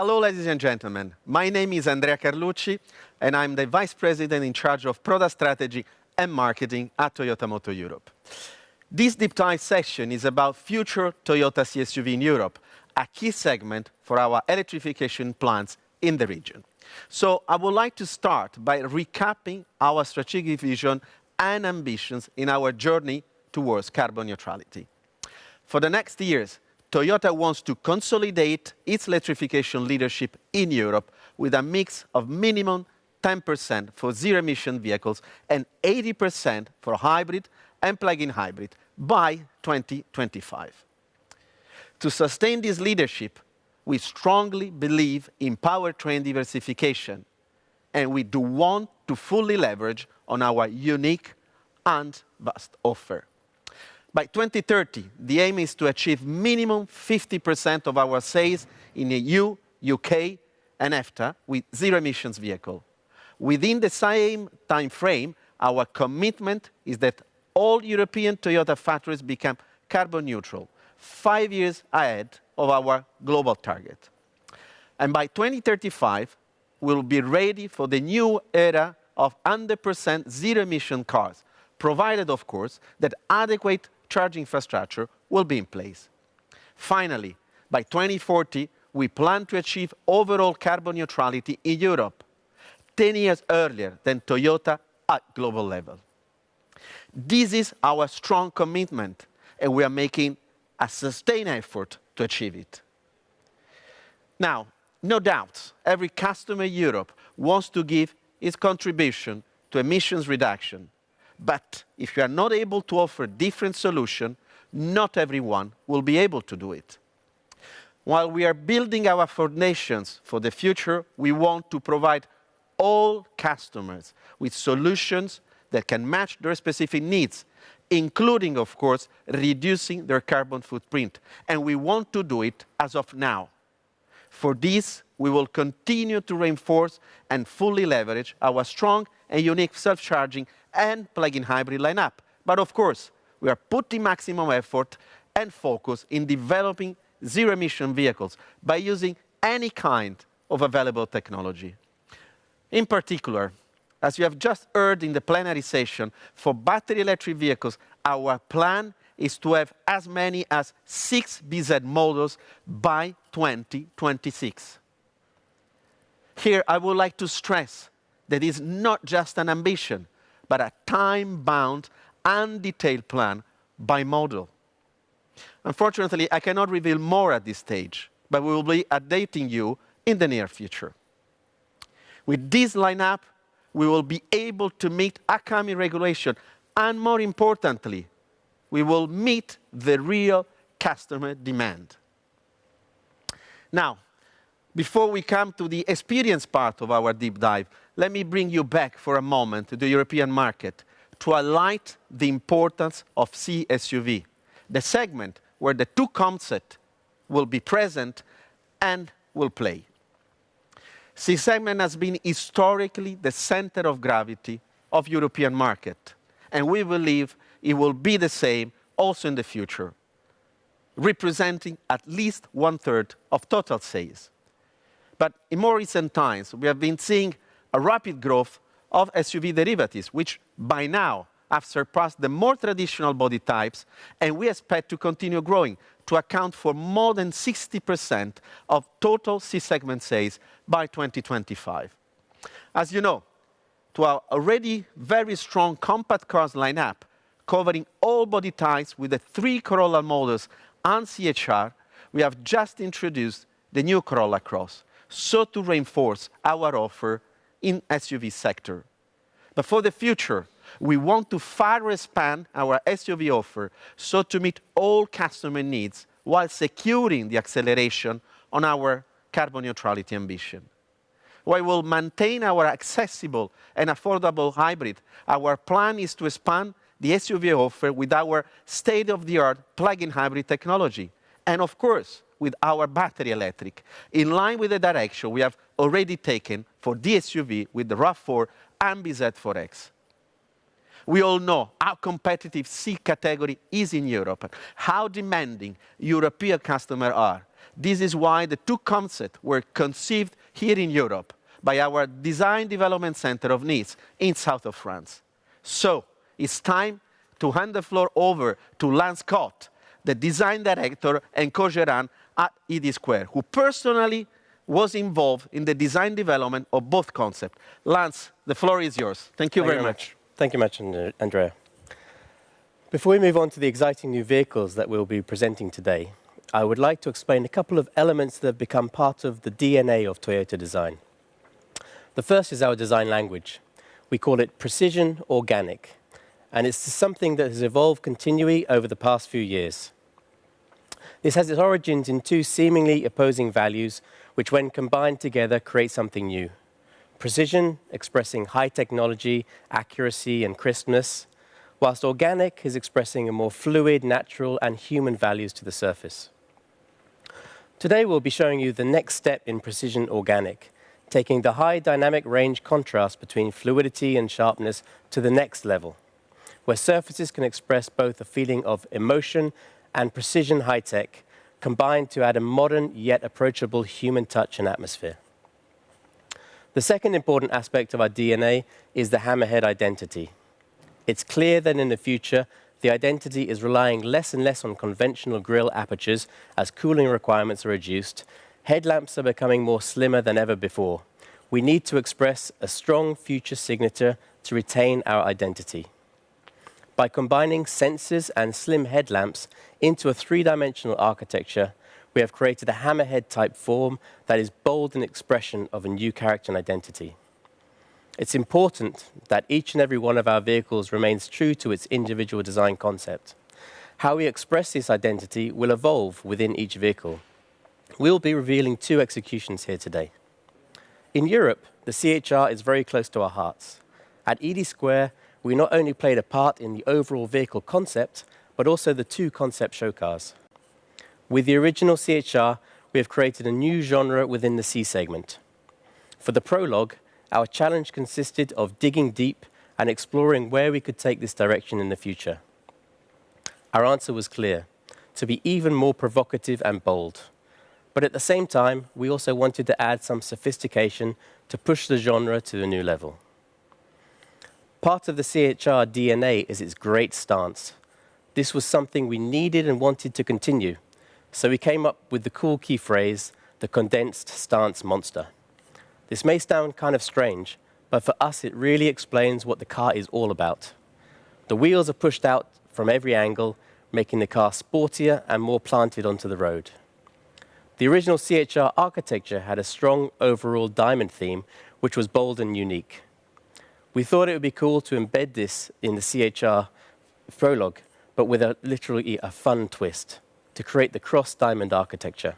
Hello, ladies and gentlemen. My name is Andrea Carlucci, and I'm the Vice President in charge of product strategy and marketing at Toyota Motor Europe. This deep dive session is about future Toyota C-SUV in Europe, a key segment for our electrification plans in the region. So I would like to start by recapping our strategic vision and ambitions in our journey towards carbon neutrality. For the next years, Toyota wants to consolidate its electrification leadership in Europe with a mix of minimum 10% for zero-emission vehicles and 80% for hybrid and plug-in hybrid by 2025. To sustain this leadership, we strongly believe in powertrain diversification, and we do want to fully leverage on our unique and vast offer. By 2030, the aim is to achieve minimum 50% of our sales in the EU, UK, and EFTA with zero-emissions vehicle. Within the same time frame, our commitment is that all European Toyota factories become carbon neutral, 5 years ahead of our global target. And by 2035, we'll be ready for the new era of 100% zero-emission cars, provided, of course, that adequate charging infrastructure will be in place. Finally, by 2040, we plan to achieve overall carbon neutrality in Europe, 10 years earlier than Toyota at global level. This is our strong commitment, and we are making a sustained effort to achieve it. Now, no doubt, every customer in Europe wants to give its contribution to emissions reduction. But if you are not able to offer different solutions, not everyone will be able to do it. While we are building our foundations for the future, we want to provide all customers with solutions that can match their specific needs, including, of course, reducing their carbon footprint. And we want to do it as of now. For this, we will continue to reinforce and fully leverage our strong and unique self-charging and plug-in hybrid lineup. But of course, we are putting maximum effort and focus in developing zero-emission vehicles by using any kind of available technology. In particular, as you have just heard in the plenary session, for battery electric vehicles, our plan is to have as many as 6 BZ models by 2026. Here, I would like to stress that it's not just an ambition, but a time-bound and detailed plan by model. Unfortunately, I cannot reveal more at this stage, but we will be updating you in the near future. With this lineup, we will be able to meet upcoming regulation, and more importantly, we will meet the real customer demand. Now, before we come to the experience part of our deep dive, let me bring you back for a moment to the European market to highlight the importance of C-SUV, the segment where the two concepts will be present and will play. C-segment has been historically the center of gravity of European market, and we believe it will be the same also in the future, representing at least 1/3 of total sales. But in more recent times, we have been seeing a rapid growth of SUV derivatives, which by now have surpassed the more traditional body types, and we expect to continue growing to account for more than 60% of total C-segment sales by 2025. As you know, to our already very strong compact cars lineup, covering all body types with the 3 Corolla models and C-HR, we have just introduced the new Corolla Cross, so to reinforce our offer in SUV sector. But for the future, we want to further expand our SUV offer so to meet all customer needs while securing the acceleration on our carbon neutrality ambition. While we'll maintain our accessible and affordable hybrid, our plan is to expand the SUV offer with our state-of-the-art plug-in hybrid technology, and of course, with our battery electric, in line with the direction we have already taken for the SUV with the RAV4 and BZ4X. We all know how competitive C category is in Europe, how demanding European customers are, This is why the two concepts were conceived here in Europe by our Design Development Center of Nice in south of France. So, it's time to hand the floor over to Lance Cott, the design director and co-gerant at ED Square, who personally was involved in the design development of both concepts. Lance, the floor is yours. Thank you very much. Thank you much, Andrea. Before we move on to the exciting new vehicles that we'll be presenting today, I would like to explain a couple of elements that have become part of the DNA of Toyota design. The first is our design language. We call it precision organic, and it's something that has evolved continually over the past few years. This has its origins in two seemingly opposing values, which when combined together create something new. Precision, expressing high technology, accuracy, and crispness, whilst organic is expressing a more fluid, natural, and human values to the surface. Today we'll be showing you the next step in precision organic, taking the high dynamic range contrast between fluidity and sharpness to the next level, where surfaces can express both a feeling of emotion and precision high-tech, combined to add a modern yet approachable human touch and atmosphere. The second important aspect of our DNA is the hammerhead identity. It's clear that in the future, the identity is relying less and less on conventional grille apertures as cooling requirements are reduced. Headlamps are becoming more slimmer than ever before. We need to express a strong future signature to retain our identity. By combining sensors and slim headlamps into a three-dimensional architecture, we have created a hammerhead-type form that is bold in expression of a new character and identity. It's important that each and every one of our vehicles remains true to its individual design concept. How we express this identity will evolve within each vehicle. We'll be revealing two executions here today. In Europe, the C-HR is very close to our hearts. At ED Square, we not only played a part in the overall vehicle concept, but also the two concept show cars. With the original C-HR, we have created a new genre within the C segment. For the Prologue, our challenge consisted of digging deep and exploring where we could take this direction in the future. Our answer was clear: to be even more provocative and bold. But at the same time, we also wanted to add some sophistication to push the genre to a new level. Part of the C-HR DNA is its great stance. This was something we needed and wanted to continue, so we came up with the cool key phrase, the condensed stance monster. This may sound kind of strange, but for us it really explains what the car is all about. The wheels are pushed out from every angle, making the car sportier and more planted onto the road. The original C-HR architecture had a strong overall diamond theme, which was bold and unique. We thought it would be cool to embed this in the C-HR Prologue, but with literally a fun twist, to create the cross-diamond architecture.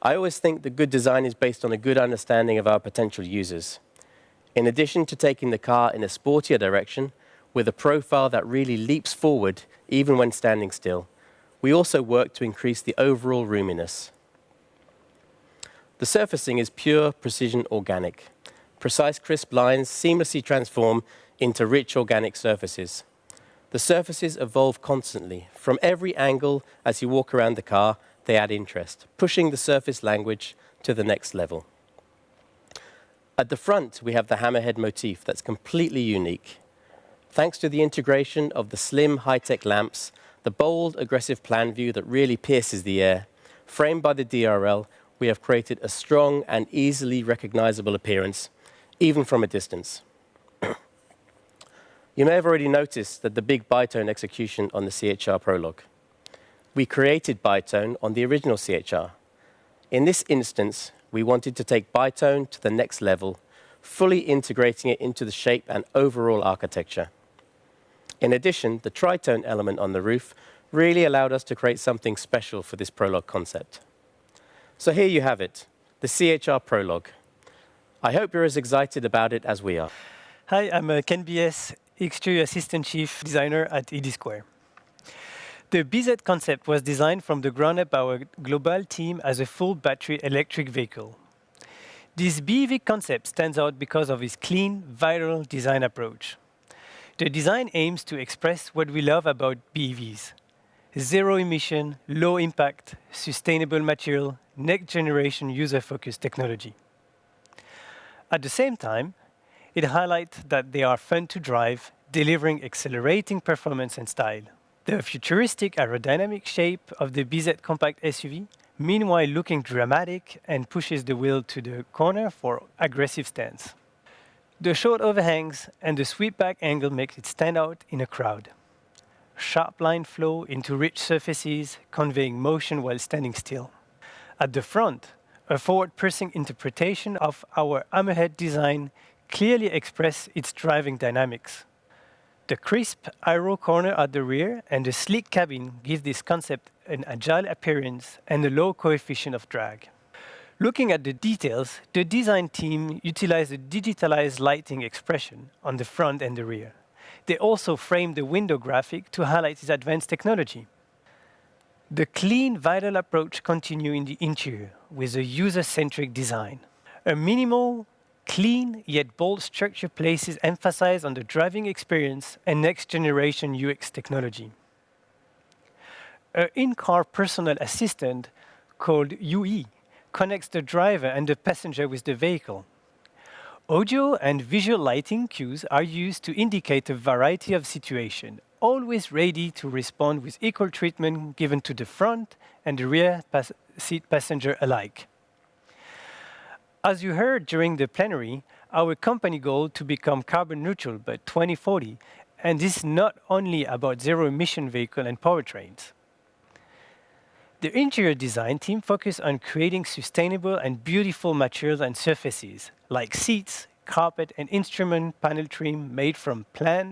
I always think that good design is based on a good understanding of our potential users. In addition to taking the car in a sportier direction, with a profile that really leaps forward even when standing still, we also work to increase the overall roominess. The surfacing is pure precision organic. Precise, crisp lines seamlessly transform into rich organic surfaces. The surfaces evolve constantly. From every angle as you walk around the car, they add interest, pushing the surface language to the next level. At the front, we have the hammerhead motif that's completely unique. Thanks to the integration of the slim, high-tech lamps, the bold, aggressive plan view that really pierces the air, framed by the DRL, we have created a strong and easily recognizable appearance, even from a distance. You may have already noticed that the big bitone execution on the C-HR Prologue. We created bitone on the original C-HR. In this instance, we wanted to take bitone to the next level, fully integrating it into the shape and overall architecture. In addition, the tritone element on the roof really allowed us to create something special for this Prologue concept. So here you have it, the C-HR Prologue. I hope you're as excited about it as we are. Hi, I'm Ken B.S., Exterior Assistant Chief Designer at ED Square. The BZ concept was designed from the ground up by our global team as a full battery electric vehicle. This BEV concept stands out because of its clean, viral design approach. The design aims to express what we love about BEVs: zero emission, low impact, sustainable material, next generation user-focused technology. At the same time, it highlights that they are fun to drive, delivering accelerating performance and style. The futuristic aerodynamic shape of the BZ compact SUV, meanwhile looking dramatic and pushes the wheel to the corner for aggressive stance. The short overhangs and the sweep-back angle make it stand out in a crowd. Sharp line flow into rich surfaces, conveying motion while standing still. At the front, a forward-pressing interpretation of our hammerhead design clearly expresses its driving dynamics. The crisp aero corner at the rear and the sleek cabin give this concept an agile appearance and a low coefficient of drag. Looking at the details, the design team utilized a digitalized lighting expression on the front and the rear. They also framed the window graphic to highlight its advanced technology. The clean, vital approach continues in the interior with a user-centric design. A minimal, clean yet bold structure places emphasis on the driving experience and next-generation UX technology. An in-car personal assistant called UE connects the driver and the passenger with the vehicle. Audio and visual lighting cues are used to indicate a variety of situations, always ready to respond with equal treatment given to the front and the rear seat passenger alike. As you heard during the plenary, our company goal to become carbon neutral by 2040, and this is not only about zero-emission vehicle and powertrains. The interior design team focused on creating sustainable and beautiful materials and surfaces, like seats, carpet, and instrument panel trim made from plant